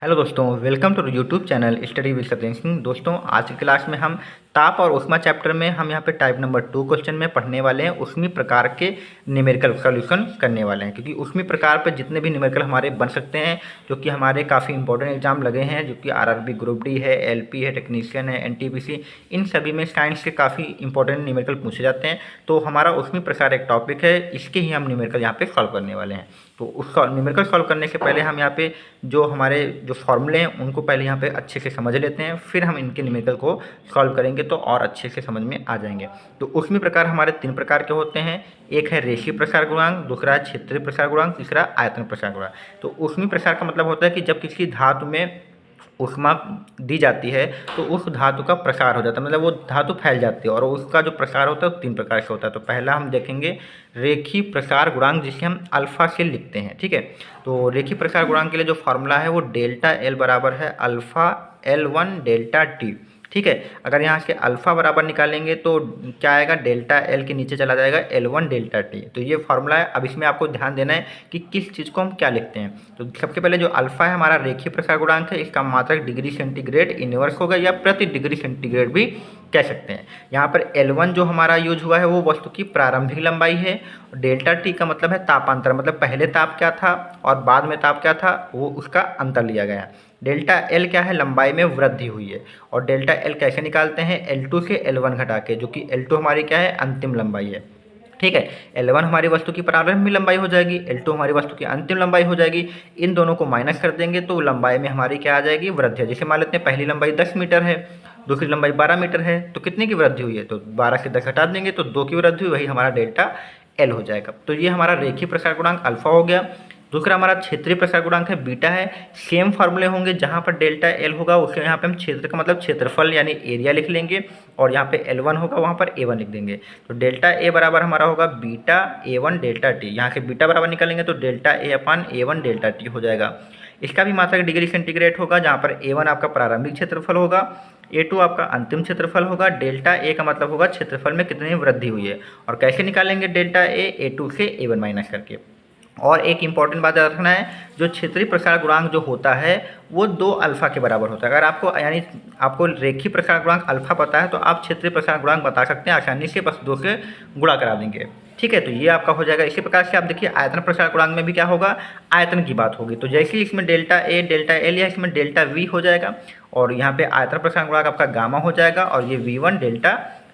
Hello दोस्तों, welcome to YouTube channel study with Satyendra Singh. दोस्तों, आज की क्लास में हम ताप और ऊष्मा चैप्टर में हम यहाँ पे टाइप नंबर 2 क्वेश्चन में पढ़ने वाले हैं। ऊष्मी प्रकार के न्यूमेरिकल सॉल्यूशन करने वाले हैं, क्योंकि ऊष्मी प्रकार पे जितने भी न्यूमेरिकल हमारे बन सकते हैं, जो कि हमारे काफ़ी इंपॉर्टेंट एग्जाम लगे हैं, जो कि आरआरबी ग्रुप डी है, एलपी है, टेक्नीशियन है, एनटीपीसी, इन सभी में साइंस के काफ़ी इंपॉर्टेंट न्यूमेरिकल पूछे जाते हैं। तो हमारा ऊष्मी प्रकार एक टॉपिक है, इसके ही हम न्यूमेरिकल यहाँ पे सॉल्व करने वाले हैं। तो उस न्यूमेरिकल सॉल्व करने से पहले हम यहाँ पे जो हमारे जो फॉर्मूले हैं उनको पहले यहाँ पे अच्छे से समझ लेते हैं, फिर हम इनके न्यूमेरिकल को सॉल्व करेंगे तो और अच्छे से समझ में आ जाएंगे। तो ऊष्मी प्रकार हमारे 3 प्रकार के होते हैं। एक है रेखीय प्रसार गुणांक, दूसरा है क्षेत्रीय प्रसार गुणांक, तीसरा आयतन प्रसार गुणांक। तो ऊष्मी प्रसार का मतलब होता है कि जब किसी धातु में ऊष्मा दी जाती है तो उस धातु का प्रसार हो जाता है, मतलब वो धातु फैल जाती है, और उसका जो प्रसार होता है वो 3 प्रकार से होता है। तो पहला हम देखेंगे रेखीय प्रसार गुणांक, जिसे हम अल्फा से लिखते हैं। ठीक है, तो रेखीय प्रसार गुणांक के लिए जो फॉर्मूला है वो डेल्टा एल बराबर है अल्फा L1 डेल्टा टी। ठीक है, अगर यहाँ से अल्फा बराबर निकालेंगे तो क्या आएगा, डेल्टा एल के नीचे चला जाएगा L1 डेल्टा टी। तो ये फॉर्मूला है। अब इसमें आपको ध्यान देना है कि किस चीज़ को हम क्या लिखते हैं। तो सबसे पहले जो अल्फा है हमारा रेखीय प्रसार गुणांक है, इसका मात्रक डिग्री सेंटीग्रेड इनवर्स होगा या प्रति डिग्री सेंटीग्रेड भी कह सकते हैं। यहाँ पर L1 जो हमारा यूज हुआ है वो वस्तु की प्रारंभिक लंबाई है। डेल्टा टी का मतलब है तापांतर, मतलब पहले ताप क्या था और बाद में ताप क्या था, वो उसका अंतर लिया गया है। डेल्टा एल क्या है, लंबाई में वृद्धि हुई है। और डेल्टा एल कैसे निकालते हैं, L2 से L1 घटा के, जो कि L2 हमारी क्या है, अंतिम लंबाई है। ठीक है, L1 हमारी वस्तु की प्रारंभिक लंबाई हो जाएगी, L2 हमारी वस्तु की अंतिम लंबाई हो जाएगी। इन दोनों को माइनस कर देंगे तो लंबाई में हमारी क्या आ जाएगी, वृद्धि। जैसे मान लेते हैं पहली लंबाई 10 मीटर है, दूसरी लंबाई 12 मीटर है, तो कितने की वृद्धि हुई है, तो 12 से 10 हटा देंगे तो 2 की वृद्धि हुई, वही हमारा डेल्टा एल हो जाएगा। तो ये हमारा रेखीय प्रसार गुणांक अल्फा हो गया। दूसरा हमारा क्षेत्रीय प्रसार गुणांक है बीटा है। सेम फार्मूले होंगे, जहाँ पर डेल्टा एल होगा उसके यहाँ पे हम क्षेत्र का मतलब क्षेत्रफल यानी एरिया लिख लेंगे, और यहाँ पे L1 होगा वहाँ पर A1 लिख देंगे। तो डेल्टा ए बराबर हमारा होगा बीटा A1 डेल्टा टी। यहाँ से बीटा बराबर निकालेंगे तो delta A upon A1 delta T हो जाएगा। इसका भी मात्रक डिग्री सेंटीग्रेड होगा, जहाँ पर A1 आपका प्रारंभिक क्षेत्रफल होगा, A2 आपका अंतिम क्षेत्रफल होगा। डेल्टा ए का मतलब होगा क्षेत्रफल में कितनी वृद्धि हुई है। और कैसे निकालेंगे डेल्टा ए, A2 से A1 माइनस करके। और एक इंपॉर्टेंट बात याद रखना है, जो क्षेत्रीय प्रसार गुणांक जो होता है वो 2 अल्फा के बराबर होता है। अगर आपको यानी आपको रेखीय प्रसार गुणांक अल्फा पता है तो आप क्षेत्रीय प्रसार गुणांक बता सकते हैं आसानी से, बस 2 से गुणा करा देंगे। ठीक है, तो ये आपका हो जाएगा। इसी प्रकार से आप देखिए आयतन प्रसार गुणांक में भी क्या होगा, आयतन की बात होगी। तो जैसे ही इसमें डेल्टा ए डेल्टा एल या इसमें डेल्टा वी हो जाएगा, और यहाँ पे आयतन प्रसार गुणांक आपका गामा हो जाएगा, और ये V1 डेल्टा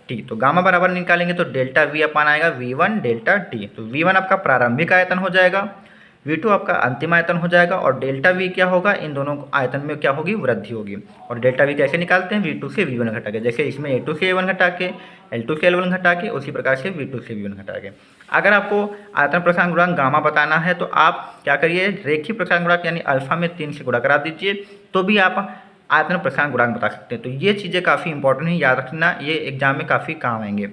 टी। तो गामा बराबर निकालेंगे तो डेल्टा वी अपान आएगा V1 डेल्टा टी। तो V1 आपका प्रारंभिक आयतन हो जाएगा, V2 आपका अंतिम आयतन हो जाएगा, और डेल्टा V क्या होगा, इन दोनों आयतन में क्या होगी, वृद्धि होगी। और डेल्टा V कैसे निकालते हैं, V2 से V1 घटा के, जैसे इसमें A2 से A1 घटा के, L2 से L1 घटा के, उसी प्रकार से V2 से V1 घटा के। अगर आपको आयतन प्रसार गुणांक गामा बताना है तो आप क्या करिए, रेखीय प्रसार गुणांक यानी अल्फा में 3 से गुणा करा दीजिए, तो भी आप आयतन प्रसार गुणांक बता सकते हैं। तो ये चीज़ें काफ़ी इंपॉर्टेंट है, याद रखना, ये एग्जाम में काफ़ी काम आएंगे,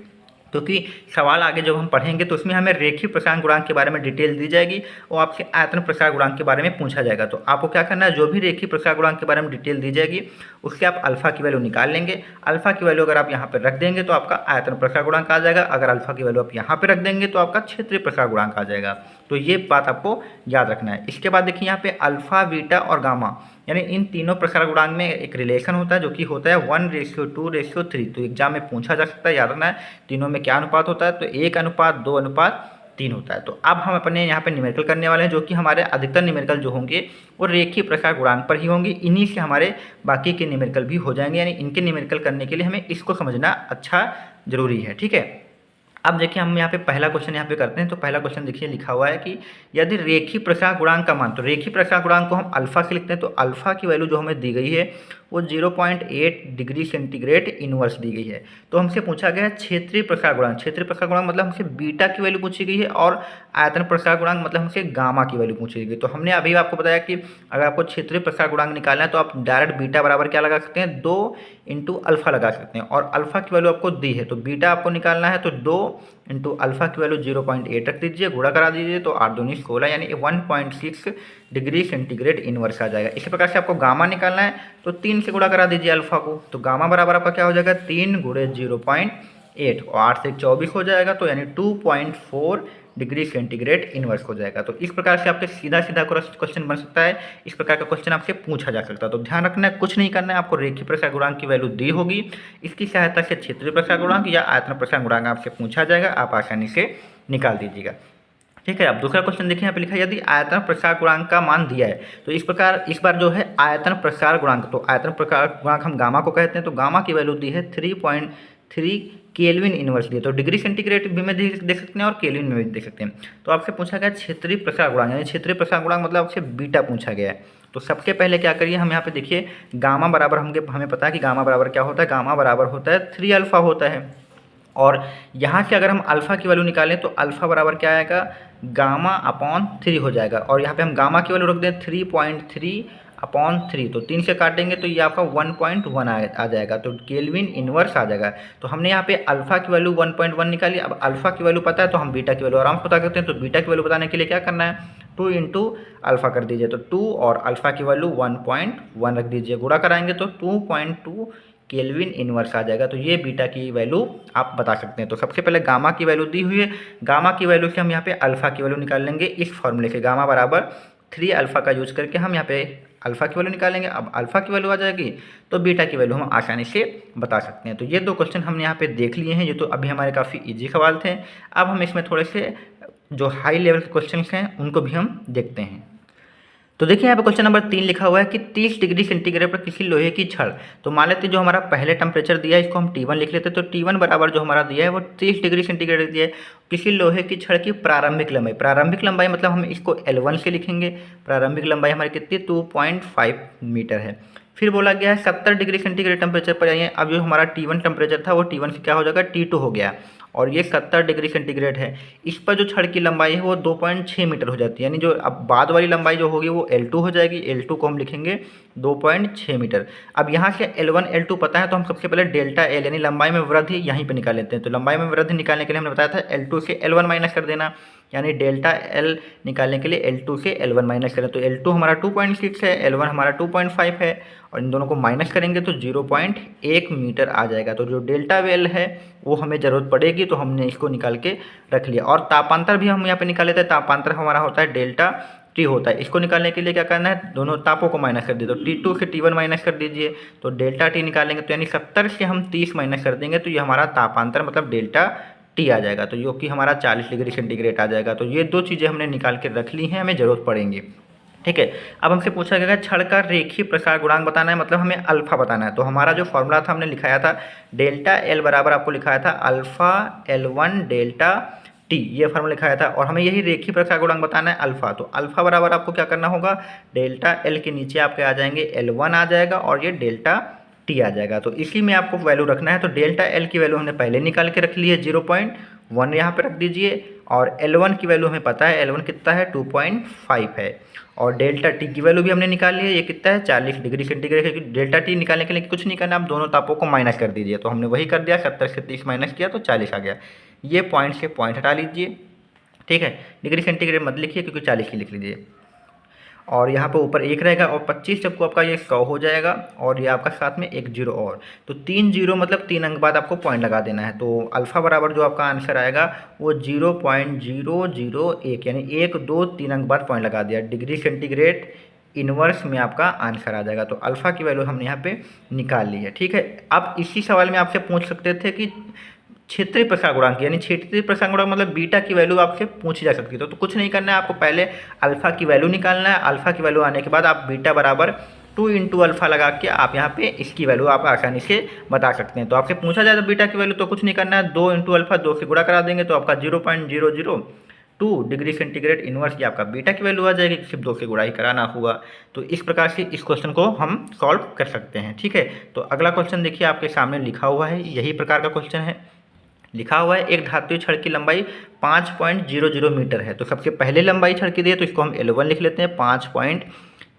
क्योंकि सवाल आगे जब हम पढ़ेंगे तो उसमें हमें रेखीय प्रसार गुणांक के बारे में डिटेल दी जाएगी और आपसे आयतन प्रसार गुणांक के बारे में पूछा जाएगा। तो आपको क्या करना है, जो भी रेखीय प्रसार गुणांक के बारे में डिटेल दी जाएगी उससे आप अल्फा की वैल्यू निकाल लेंगे। अल्फा की वैल्यू अगर आप यहाँ पर रख देंगे तो आपका आयतन प्रसार गुणांक आ जाएगा। अगर अल्फा की वैल्यू आप यहाँ पर रख देंगे तो आपका क्षेत्रीय प्रसार गुणांक आ जाएगा। तो ये बात आपको याद रखना है। इसके बाद देखिए यहाँ पे अल्फा, बीटा और गामा, यानी इन तीनों प्रसार गुणांक में एक रिलेशन होता है, जो कि होता है 1:2:3। तो एग्जाम में पूछा जा सकता है, याद रखना है तीनों में क्या अनुपात होता है, तो 1:2:3 होता है। तो अब हम अपने यहाँ पे न्यूमेरिकल करने वाले हैं, जो कि हमारे अधिकतर न्यूमेरिकल जो होंगे वो रेखीय प्रसार गुणांक पर ही होंगे। इन्हीं से हमारे बाकी के न्यूमेरिकल भी हो जाएंगे, यानी इनके न्यूमेरिकल करने के लिए हमें इसको समझना अच्छा जरूरी है। ठीक है, अब देखिए हम यहाँ पे पहला क्वेश्चन यहाँ पे करते हैं। तो पहला क्वेश्चन देखिए लिखा हुआ है कि यदि रेखीय प्रसार गुणांक का मान, तो रेखीय प्रसार गुणांक को हम अल्फा से लिखते हैं, तो अल्फा की वैल्यू जो हमें दी गई है वो 0.8 डिग्री सेंटीग्रेड इनवर्स दी गई है। तो हमसे पूछा गया है क्षेत्रीय प्रसार गुणांक। क्षेत्रीय प्रसार गुणांक मतलब हमसे बीटा की वैल्यू पूछी गई है, और आयतन प्रसार गुणांक मतलब हमसे गामा की वैल्यू पूछी गई। तो हमने अभी आपको बताया कि अगर आपको क्षेत्रीय प्रसार गुणांक निकालना है तो आप डायरेक्ट बीटा बराबर क्या लगा सकते हैं, 2 इंटू अल्फा लगा सकते हैं, और अल्फा की वैल्यू आपको दी है तो बीटा आपको निकालना है, तो 2 इंटू अल्फा की वैल्यू 0.8 रख दीजिए, गुणा करा दीजिए, तो 8 दूनी 16 यानी 1.6 डिग्री सेंटीग्रेड इनवर्स आ जाएगा। इसी प्रकार से आपको गामा निकालना है तो 3 से गुणा करा दीजिए अल्फा को, तो गामा बराबर आपका क्या हो जाएगा, 3 × 0.8, और 8 से 24 हो जाएगा, तो यानी 2.4 डिग्री सेंटीग्रेड इनवर्स हो जाएगा। तो इस प्रकार से आपके सीधा सीधा क्वेश्चन बन सकता है, इस प्रकार का क्वेश्चन आपसे पूछा जा सकता है। तो ध्यान रखना है, कुछ नहीं करना है, आपको रेखीय प्रसार गुणांक की वैल्यू दी होगी, इसकी सहायता से क्षेत्रीय प्रसार गुणांक या आयतन प्रसार गुणांक आपसे पूछा जाएगा, आप आसानी से निकाल दीजिएगा। ठीक है, अब दूसरा क्वेश्चन देखिए, यहाँ पे लिखा है यदि आयतन प्रसार गुणांक का मान दिया है, तो इस प्रकार इस बार जो है आयतन प्रसार गुणांक, तो आयतन प्रसार गुणांक हम गामा को कहते हैं, तो गामा की वैल्यू दी है 3.3 केल्विन इनवर्स दी है। तो डिग्री सेंटीग्रेड भी में देख सकते हैं और केल्विन में भी देख सकते हैं। तो आपसे पूछा गया क्षेत्रीय प्रसार गुणांक, यानी क्षेत्रीय प्रसार गुणांक मतलब आपसे बीटा पूछा गया है। तो सबसे पहले क्या करिए, हम यहाँ पे देखिए गामा बराबर हमें पता है कि गामा बराबर क्या होता है, गामा बराबर होता है 3 अल्फा होता है। और यहाँ से अगर हम अल्फ़ा की वैल्यू निकालें तो अल्फ़ा बराबर क्या आएगा, गामा अपॉन 3 हो जाएगा। और यहाँ पे हम गामा की वैल्यू रख दें 3.3 अपॉन 3, तो 3 से काटेंगे तो ये आपका 1.1 आ जाएगा, तो केल्विन इनवर्स आ जाएगा। तो हमने यहाँ पे अल्फ़ा की वैल्यू 1.1 निकाली। अब अल्फ़ा की वैल्यू पता है तो हम बीटा की वैल्यू आराम से पता करते हैं। तो बीटा की वैल्यू बताने के लिए क्या करना है, 2 इंटू अल्फ़ा कर दीजिए, तो 2 और अल्फ़ा की वैल्यू 1.1 रख दीजिए, गुणा कराएंगे तो 2.2 केल्विन इनवर्स आ जाएगा। तो ये बीटा की वैल्यू आप बता सकते हैं। तो सबसे पहले गामा की वैल्यू दी हुई है, गामा की वैल्यू से हम यहाँ पे अल्फ़ा की वैल्यू निकाल लेंगे इस फॉर्मूले से, गामा बराबर 3 अल्फ़ा का यूज करके हम यहाँ पे अल्फ़ा की वैल्यू निकालेंगे। अब अल्फ़ा की वैल्यू आ जाएगी तो बीटा की वैल्यू हम आसानी से बता सकते हैं। तो ये 2 क्वेश्चन हमने यहाँ पे देख लिए हैं, ये तो अभी हमारे काफ़ी ईजी सवाल थे। अब हम इसमें थोड़े से जो हाई लेवल के क्वेश्चन हैं उनको भी हम देखते हैं। तो देखिए यहाँ पे क्वेश्चन नंबर 3 लिखा हुआ है कि 30 डिग्री सेंटीग्रेड पर किसी लोहे की छड़, तो मान लेते हैं जो हमारा पहले टेम्परेचर दिया है इसको हम T1 लिख लेते हैं। तो T1 बराबर जो हमारा दिया है वो 30 डिग्री सेंटीग्रेड दिया है। किसी लोहे की छड़ की प्रारंभिक लंबाई मतलब हम इसको L1 से लिखेंगे। प्रारंभिक लंबाई हमारी कितनी 2.5 मीटर है। फिर बोला गया है 70 डिग्री सेंटीग्रेड टेम्परेचर पर आइए। अब जो हमारा T1 टेम्परेचर था वो T1 से क्या हो जाएगा T2 हो गया, और ये 70 डिग्री सेंटीग्रेड है। इस पर जो छड़ की लंबाई है वो 2.6 मीटर हो जाती है, यानी जो अब बाद वाली लंबाई जो होगी वो L2 हो जाएगी। L2 को हम लिखेंगे 2.6 मीटर। अब यहाँ से L1 L2 पता है तो हम सबसे पहले डेल्टा L यानी लंबाई में वृद्धि यहीं पे निकाल लेते हैं। तो लंबाई में वृद्धि निकालने के लिए हमने बताया था L2 से L1 माइनस कर देना, यानी डेल्टा L निकालने के लिए L2 से L1 माइनस करें। तो L2 हमारा 2.6 है, L1 हमारा 2.5 है, और इन दोनों को माइनस करेंगे तो 0.1 मीटर आ जाएगा। तो जो डेल्टा वेल है वो हमें ज़रूरत पड़ेगी, तो हमने इसको निकाल के रख लिया। और तापांतर भी हम यहाँ पे निकाल लेते हैं, तापांतर हमारा होता है डेल्टा टी होता है। इसको निकालने के लिए क्या करना है, दोनों तापों को माइनस कर दीजिए। तो T2 से T1 माइनस कर दीजिए, तो डेल्टा टी निकालेंगे तो यानी 70 से हम 30 माइनस कर देंगे तो ये हमारा तापांतर मतलब डेल्टा टी आ जाएगा, तो जो कि हमारा 40 डिग्री सेंटीग्रेड आ जाएगा। तो ये 2 चीज़ें हमने निकाल के रख ली हैं, हमें ज़रूरत पड़ेंगी। ठीक है, अब हमसे पूछा गया छड़ का रेखीय प्रसार गुणांक बताना है, मतलब हमें अल्फा बताना है। तो हमारा जो फॉर्मूला था हमने लिखाया था डेल्टा एल बराबर आपको लिखाया था अल्फा L1 डेल्टा टी, ये फॉर्मूला लिखाया था। और हमें यही रेखीय प्रसार गुणांक बताना है अल्फा। तो अल्फा बराबर आपको क्या करना होगा, डेल्टा एल के नीचे आपके आ जाएंगे L1 आ जाएगा और ये डेल्टा टी आ जाएगा। तो इसी में आपको वैल्यू रखना है। तो डेल्टा एल की वैल्यू हमने पहले निकाल के रख ली है 0.1 यहाँ पे रख दीजिए, और L1 की वैल्यू हमें पता है L1 कितना है 2.5 है, और डेल्टा टी की वैल्यू भी हमने निकाल ली है, ये कितना है 40 डिग्री सेंटीग्रेड है। डेल्टा टी निकालने के लिए कुछ नहीं करना, आप दोनों तापों को माइनस कर दीजिए। तो हमने वही कर दिया, 70 से 30 माइनस किया तो 40 आ गया। ये पॉइंट से पॉइंट हटा लीजिए, ठीक है, डिग्री सेंटीग्रेड मत लिखिए क्योंकि 40 की लिख लीजिए, और यहाँ पे ऊपर 1 रहेगा, और 25 सबको आपका ये 100 हो जाएगा, और ये आपका साथ में 1 जीरो और, तो 3 जीरो मतलब 3 अंक बाद आपको पॉइंट लगा देना है। तो अल्फ़ा बराबर जो आपका आंसर आएगा वो 0.001, यानी 1 2 3 अंक बाद पॉइंट लगा दिया, डिग्री सेंटीग्रेड इनवर्स में आपका आंसर आ जाएगा। तो अल्फ़ा की वैल्यू हमने यहाँ पे निकाल ली है। ठीक है, अब इसी सवाल में आपसे पूछ सकते थे कि क्षेत्रीय प्रसार गुणांक, यानी क्षेत्रीय प्रसार गुणांक मतलब बीटा की वैल्यू आपसे पूछी जा सकती है। तो कुछ नहीं करना है, आपको पहले अल्फा की वैल्यू निकालना है। अल्फा की वैल्यू आने के बाद आप बीटा बराबर 2 इंटू अल्फा लगा के आप यहाँ पे इसकी वैल्यू आप आसानी से बता सकते हैं। तो आपसे पूछा जाए तो बीटा की वैल्यू, तो कुछ नहीं करना है, 2 इंटू अल्फा 2 से गुणा करा देंगे तो आपका 0.002 डिग्री सेंटीग्रेड इनवर्स की आपका बीटा की वैल्यू आ जाएगी, सिर्फ 2 से गुणा ही कराना होगा। तो इस प्रकार से इस क्वेश्चन को हम सॉल्व कर सकते हैं। ठीक है, तो अगला क्वेश्चन देखिए आपके सामने लिखा हुआ है, यही प्रकार का क्वेश्चन है। लिखा हुआ है एक धातुई छड़ की लंबाई 5.00 मीटर है। तो सबसे पहले लंबाई छड़ की दी है तो इसको हम L1 लिख लेते हैं,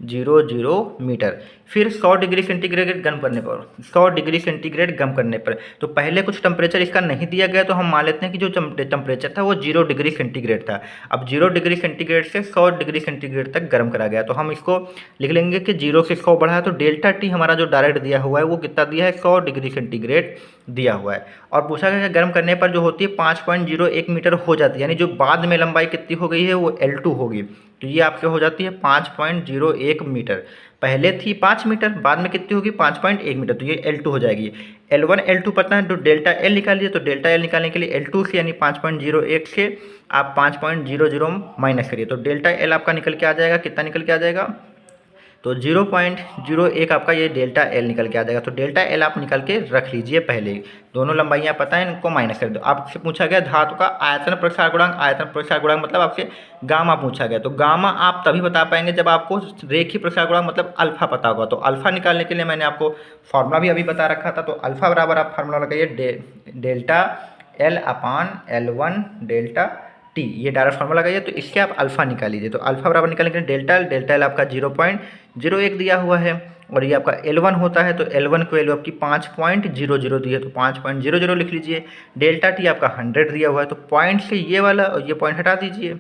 मीटर। फिर 100 डिग्री सेंटीग्रेड गर्म करने पर 100 डिग्री सेंटीग्रेड गर्म करने पर, तो पहले कुछ टेम्परेचर इसका नहीं दिया गया, तो हम मान लेते हैं कि जो टेम्परेचर था वो 0 डिग्री सेंटीग्रेड था। अब 0 डिग्री सेंटीग्रेड से 100 डिग्री सेंटीग्रेड तक गर्म करा गया, तो हम इसको लिख लेंगे कि 0 से 100 बढ़ा है, तो डेल्टा टी हमारा जो डायरेक्ट दिया हुआ है वो कितना दिया है, 100 डिग्री सेंटीग्रेड दिया हुआ है। और पूछा गया गर्म करने पर जो होती है 5.01 मीटर हो जाती है, यानी जो बाद में लंबाई कितनी हो गई है वो L2 होगी, तो ये आपके हो जाती है 5.01 मीटर। पहले थी 5 मीटर, बाद में कितनी होगी 5.1 मीटर, तो ये L2 हो जाएगी। L1 L2 पता है, तो डेल्टा L निकालिए, तो डेल्टा L निकालने के लिए L2 से यानी 5.01 से आप 5.00 माइनस करिए, तो डेल्टा L आपका निकल के आ जाएगा, कितना निकल के आ जाएगा, तो 0.01 आपका ये डेल्टा L निकल के आ जाएगा। तो डेल्टा L आप निकल के रख लीजिए पहले ही, दोनों लंबाइयाँ पता है, इनको माइनस कर दो। आपसे पूछा गया धातु का आयतन प्रसार गुणांक, आयतन प्रसार गुणांक मतलब आपसे गामा पूछा गया, तो गामा आप तभी बता पाएंगे जब आपको रेखीय प्रसार गुणांक मतलब अल्फा पता होगा। तो अल्फा निकालने के लिए मैंने आपको फॉर्मूला भी अभी बता रखा था, तो अल्फा बराबर आप फार्मूला लगाइए डेल्टा L अपान L1 डेल्टा टी, ये डायरेक्ट फार्मूला लगाइए, तो इससे आप अल्फा निकाल लीजिए। तो अल्फा बराबर निकालने के लिए डेल्टा L आपका 0.01 दिया हुआ है, और ये आपका L1 होता है, तो L1 की वैल्यू आपकी 5.00 दी है, तो 5.00 लिख लीजिए। डेल्टा टी आपका 100 दिया हुआ है, तो पॉइंट से ये वाला और ये पॉइंट हटा दीजिए,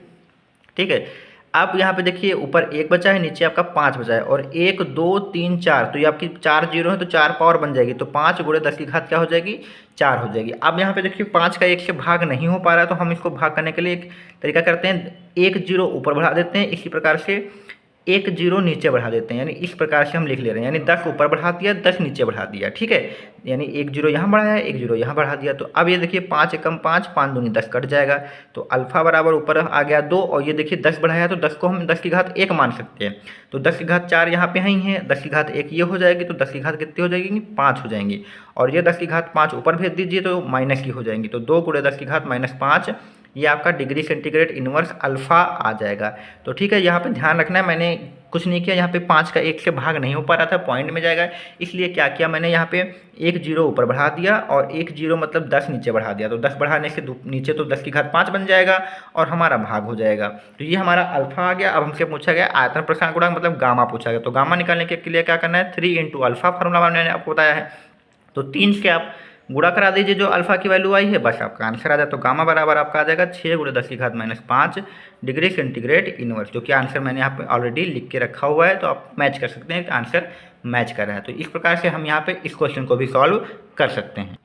ठीक है। अब यहाँ पे देखिए ऊपर 1 बचा है, नीचे आपका 5 बचा है, और 1 2 3 4, तो ये आपकी 4 जीरो है, तो 4 पावर बन जाएगी, तो 5 गुणे 10 की घात क्या हो जाएगी, 4 हो जाएगी। अब यहाँ पे देखिए 5 का 1 से भाग नहीं हो पा रहा है, तो हम इसको भाग करने के लिए एक तरीका करते हैं, 1 जीरो ऊपर बढ़ा देते हैं, इसी प्रकार से 1 जीरो नीचे बढ़ा देते हैं, यानी इस प्रकार से हम लिख ले रहे हैं, यानी 10 ऊपर बढ़ा दिया, 10 नीचे बढ़ा दिया, ठीक है। यानी 1 जीरो यहाँ बढ़ाया, 1 जीरो यहाँ बढ़ा दिया, तो अब ये देखिए 5 एकम 5, 5 दूनी 10 कट जाएगा, तो अल्फा बराबर ऊपर आ गया 2, और ये देखिए 10 बढ़ाया, तो 10 को हम 10 की घात 1 मान सकते हैं, तो 10 की घात 4 यहाँ पे ही है, 10 की घात 1 ये हो जाएगी, तो 10 की घात कितनी हो जाएगी, 5 हो जाएंगी, और ये 10 की घात 5 ऊपर भेज दीजिए, तो माइनस की हो जाएंगी, तो 2 गुणे 10 की घात -5, ये आपका डिग्री सेंटीग्रेड इनवर्स अल्फ़ा आ जाएगा। तो ठीक है, यहाँ पे ध्यान रखना है, मैंने कुछ नहीं किया, यहाँ पे 5 का 1 से भाग नहीं हो पा रहा था, पॉइंट में जाएगा, इसलिए क्या किया मैंने यहाँ पे 1 जीरो ऊपर बढ़ा दिया, और 1 जीरो मतलब 10 नीचे बढ़ा दिया, तो 10 बढ़ाने से नीचे तो 10 की घात 5 बन जाएगा, और हमारा भाग हो जाएगा। तो ये हमारा अल्फ़ा आ गया। अब हमसे पूछा गया आयतन प्रसार गुणांक मतलब गामा पूछा गया, तो गामा निकालने के लिए क्या करना है, 3 × अल्फ़ा फार्मूला मैंने आपको बताया है, तो 3 से आप गुणा करा दीजिए, जो अल्फा की वैल्यू आई है बस आपका आंसर आ जाए। तो गामा बराबर आपका आ जाएगा 6 × 10 की घात -5 डिग्री सेंटीग्रेड इनवर्स, जो कि आंसर मैंने यहाँ पे ऑलरेडी लिख के रखा हुआ है, तो आप मैच कर सकते हैं, आंसर मैच कर रहा है। तो इस प्रकार से हम यहाँ पे इस क्वेश्चन को भी सॉल्व कर सकते हैं।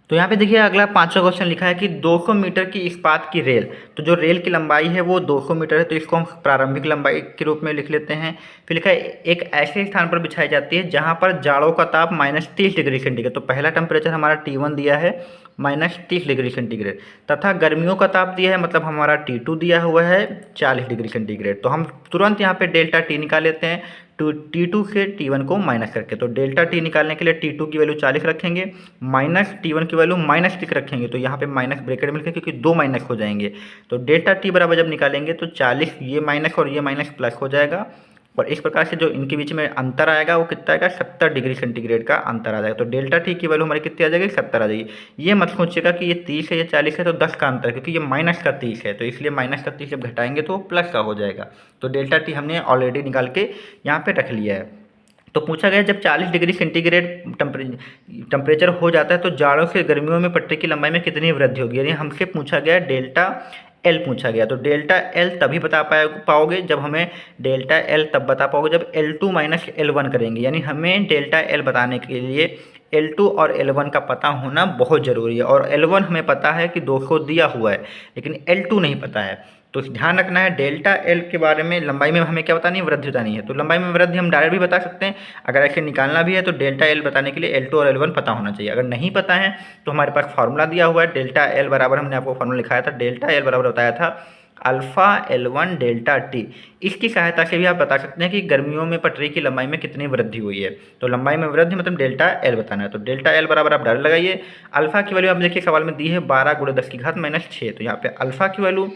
तो यहाँ पे देखिए अगला 5वां क्वेश्चन लिखा है कि 200 मीटर की इस्पात की रेल, तो जो रेल की लंबाई है वो 200 मीटर है, तो इसको हम प्रारंभिक लंबाई के रूप में लिख लेते हैं। फिर लिखा है एक ऐसे स्थान पर बिछाई जाती है जहाँ पर जाड़ों का ताप -30 डिग्री सेंटीग्रेड, तो पहला टेम्परेचर हमारा T1 दिया है -30 डिग्री सेंटीग्रेड, तथा गर्मियों का ताप दिया है मतलब हमारा T2 दिया हुआ है 40 डिग्री सेंटीग्रेड। तो हम तुरंत यहाँ पे डेल्टा T निकाल लेते हैं, T2 से T1 को माइनस करके, तो डेल्टा T निकालने के लिए T2 की वैल्यू 40 रखेंगे, माइनस T1 की वैल्यू -6 रखेंगे, तो यहाँ पे माइनस ब्रैकेट में लिखेंगे क्योंकि 2 माइनस हो जाएंगे। तो डेल्टा T बराबर जब निकालेंगे तो 40 ये माइनस और ये माइनस प्लस हो जाएगा, और इस प्रकार से जो इनके बीच में अंतर आएगा वो कितना आएगा, 70 डिग्री सेंटीग्रेड का अंतर आ जाएगा। तो डेल्टा T की वैल्यू हमारी कितनी आ जाएगी, 70 आ जाएगी। ये मत सोचिएगा कि ये 30 है ये 40 है तो 10 का अंतर, क्योंकि ये माइनस का 30 है, तो इसलिए माइनस का 30 जब घटाएंगे तो प्लस का हो जाएगा। तो डेल्टा T हमने ऑलरेडी निकाल के यहाँ पे रख लिया है। तो पूछा गया जब 40 डिग्री सेंटीग्रेड टेम्परेचर हो जाता है तो जाड़ों से गर्मियों में पट्टी की लंबाई में कितनी वृद्धि होगी, यानी हमसे पूछा गया डेल्टा L पूछा गया। तो डेल्टा L तभी बता पाओगे जब हमें डेल्टा L तब बता पाओगे जब L2 - L1 करेंगे, यानी हमें डेल्टा L बताने के लिए L2 और L1 का पता होना बहुत ज़रूरी है। और L1 हमें पता है कि 200 दिया हुआ है, लेकिन L2 नहीं पता है, तो ध्यान रखना है डेल्टा L के बारे में। लंबाई में हमें क्या बतानी है, वृद्धि बतानी है, तो लंबाई में वृद्धि हम डायरेक्ट भी बता सकते हैं। अगर ऐसे निकालना भी है तो डेल्टा L बताने के लिए L2 और L1 पता होना चाहिए। अगर नहीं पता है तो हमारे पास फार्मूला दिया हुआ है, डेल्टा L बराबर हमने आपको फार्मूला लिखाया था, डेल्टा L बराबर बताया था अल्फ़ा L1 डेल्टा T। इसकी सहायता से भी आप बता सकते हैं कि गर्मियों में पटरी की लंबाई में कितनी वृद्धि हुई है। तो लंबाई में वृद्धि मतलब डेल्टा L बताना है, तो डेल्टा L बराबर आप डायरेक्ट लगाइए। अल्फ़ा की वैल्यू आप देखिए सवाल में दी है 12 × 10 की घात -6, तो यहाँ पे अल्फ़ा की वैल्यू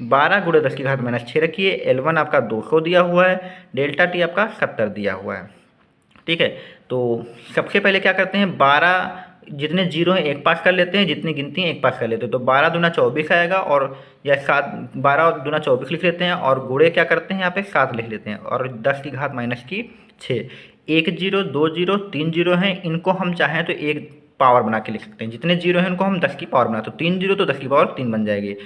12 × 10 की घात -6 रखिए। L1 आपका 200 दिया हुआ है, डेल्टा T आपका 70 दिया हुआ है, ठीक है। तो सबसे पहले क्या करते हैं, 12 जितने जीरो हैं एक पास कर लेते हैं, जितनी गिनती हैं एक पास कर लेते हैं। तो 12 दूना 24 आएगा, और या 7 12 दूना 24 लिख लेते हैं, और गुणे क्या करते हैं यहाँ पे 7 लिख लेते हैं, और 10 की घात माइनस की 6। 1 जीरो 2 जीरो 3 जीरो हैं, इनको हम चाहें तो एक पावर बना के लिख सकते हैं। जितने जीरो हैं उनको हम 10 की पावर बना, तो 3 जीरो तो 10 की पावर 3 बन जाएगी।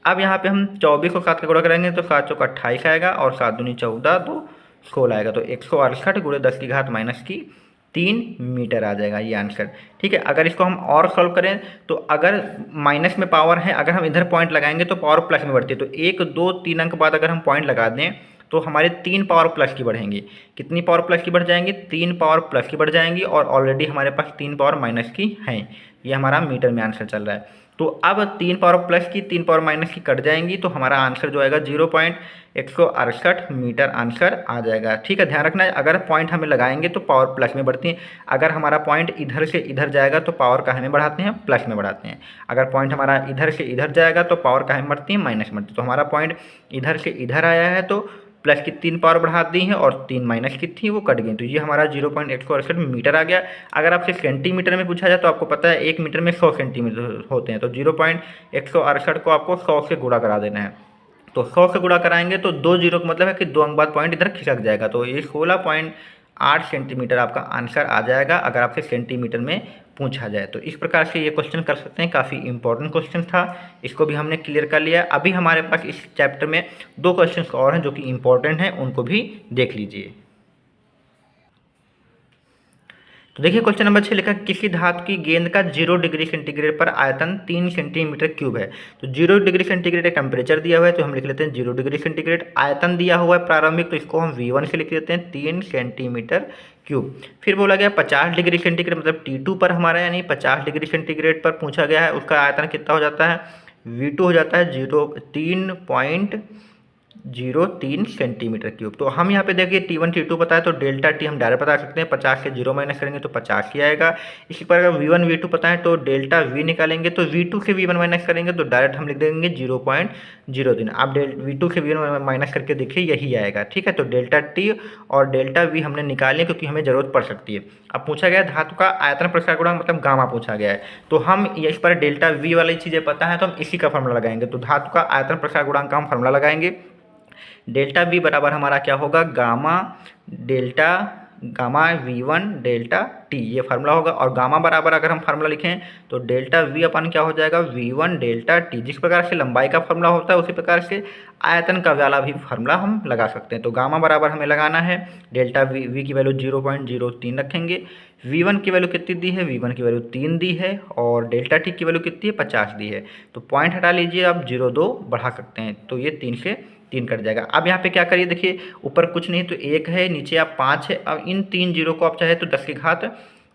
अब यहाँ पे हम 24 को 7 का गुणा करेंगे तो 7 चौका 28 आएगा, और 7 दूनी 14 2 16 आएगा। तो 168 गुणे 10 की घात माइनस की 3 मीटर आ जाएगा ये आंसर। ठीक है, अगर इसको हम और सॉल्व करें तो अगर माइनस में पावर है, अगर हम इधर पॉइंट लगाएंगे तो पावर प्लस में बढ़ती है। तो 1 2 3 अंक बाद अगर हम पॉइंट लगा दें तो हमारे 3 पावर प्लस की बढ़ेंगी। कितनी पावर प्लस की बढ़ जाएंगी? 3 पावर प्लस की बढ़ जाएंगी, और ऑलरेडी हमारे पास 3 पावर माइनस की हैं। ये हमारा मीटर में आंसर चल रहा है। तो अब 3 पावर प्लस की 3 पावर माइनस की कट जाएंगी, तो हमारा आंसर जो आएगा 0.168 मीटर आंसर आ जाएगा। ठीक है, ध्यान रखना है, अगर पॉइंट हमें लगाएंगे तो पावर प्लस में बढ़ती है। अगर हमारा पॉइंट इधर से इधर जाएगा तो पावर काहे में बढ़ाते हैं? प्लस में बढ़ाते हैं। अगर पॉइंट हमारा इधर से इधर जाएगा तो पावर काहे में बढ़ती है? माइनस में बढ़ती है। तो हमारा पॉइंट इधर से इधर आया है तो प्लस की 3 पावर बढ़ा दी है, और 3 माइनस की थी वो कट गई। तो ये हमारा 0.168 मीटर आ गया। अगर आपसे सेंटीमीटर में पूछा जाए तो आपको पता है 1 मीटर में 100 सेंटीमीटर होते हैं। तो 0.168 को आपको 100 से गुणा करा देना है। तो 100 से गुणा कराएंगे तो 2 जीरो का मतलब है कि 2 अंक बाद पॉइंट इधर खिसक जाएगा। तो ये 16.8 सेंटीमीटर आपका आंसर आ जाएगा अगर आपसे सेंटीमीटर में पूछा जाए। तो इस प्रकार से ये क्वेश्चन कर सकते हैं। काफ़ी इंपॉर्टेंट क्वेश्चन था, इसको भी हमने क्लियर कर लिया। अभी हमारे पास इस चैप्टर में 2 क्वेश्चन और हैं जो कि इंपॉर्टेंट हैं, उनको भी देख लीजिए। तो देखिए क्वेश्चन नंबर 6 लिखा, किसी धातु की गेंद का 0 डिग्री सेंटीग्रेड पर आयतन 3 सेंटीमीटर क्यूब है। तो 0 डिग्री सेंटीग्रेड एक टेम्परेचर दिया हुआ है, तो हम लिख लेते हैं 0 डिग्री सेंटीग्रेड। आयतन दिया हुआ है प्रारंभिक, तो इसको हम V1 से लिख लेते हैं 3 सेंटीमीटर क्यूब। फिर बोला गया 50 डिग्री सेंटीग्रेड, मतलब T2 पर हमारा यानी 50 डिग्री सेंटीग्रेड पर पूछा गया है, उसका आयतन कितना हो जाता है? V2 हो जाता है 3.03 सेंटीमीटर क्यूब। तो हम यहाँ पे देखिए T1 T2 पता है, तो डेल्टा T हम डायरेक्ट बता सकते हैं। 50 से 0 माइनस करेंगे तो 50 ही आएगा। इसी पर अगर V1 V2 पता है तो डेल्टा V निकालेंगे, तो V2 से V1 माइनस करेंगे तो डायरेक्ट हम लिख देंगे 0.03। आप V2 से V1 माइनस करके देखिए यही आएगा। ठीक है, तो डेल्टा T और डेल्टा V हमने निकाले क्योंकि हमें ज़रूरत पड़ सकती है। अब पूछा गया धातु का आयतन प्रसार गुणांक, मतलब गामा पूछा गया है, तो हम इस पर डेल्टा V वाली चीज़ें पता है तो हम इसी का फॉर्मूला लगाएंगे। तो धातु का आयतन प्रसार गुणांक का हम फॉर्मूला लगाएंगे। डेल्टा V बराबर हमारा क्या होगा? गामा V1 डेल्टा T, ये फार्मूला होगा। और गामा बराबर अगर हम फार्मूला लिखें तो डेल्टा V अपन क्या हो जाएगा? V1 delta T। जिस प्रकार से लंबाई का फार्मूला होता है उसी प्रकार से आयतन का वाला भी फार्मूला हम लगा सकते हैं। तो गामा बराबर हमें लगाना है डेल्टा V की वैल्यू 0.03 रखेंगे। V1 की वैल्यू कितनी दी है? V1 की वैल्यू 3 दी है, और डेल्टा T की वैल्यू कितनी है? 50 दी है। तो पॉइंट हटा लीजिए, आप 0.2 बढ़ा सकते हैं, तो ये 3 से 3 कट जाएगा। अब यहाँ पे क्या करिए, देखिए ऊपर कुछ नहीं तो 1 है, नीचे आप 5 है। अब इन 3 जीरो को आप चाहे तो 10 की घात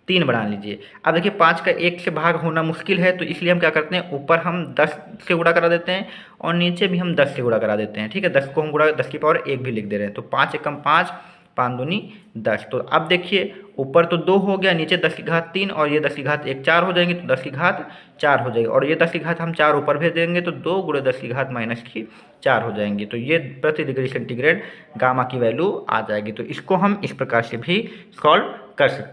3 बना लीजिए। अब देखिए 5 का 1 से भाग होना मुश्किल है, तो इसलिए हम क्या करते हैं, ऊपर हम 10 से गुणा करा देते हैं और नीचे भी हम 10 से गुणा करा देते हैं। ठीक है, 10 को हम गुणा 10 की पावर 1 भी लिख दे रहे हैं। तो 5 एकम 5, 5 दूनी 10। तो अब देखिए ऊपर तो 2 हो गया, नीचे 10 की घात 3 और ये 10 की घात 1 4 हो जाएंगे, तो 10 की घात 4 हो जाएगी। और ये 10 की घात हम 4 ऊपर भेज देंगे तो 2 गुणे 10 की घात माइनस की 4 हो जाएंगी। तो ये प्रति डिग्री सेंटीग्रेड गामा की वैल्यू आ जाएगी। तो इसको हम इस प्रकार से भी सॉल्व कर सकते हैं।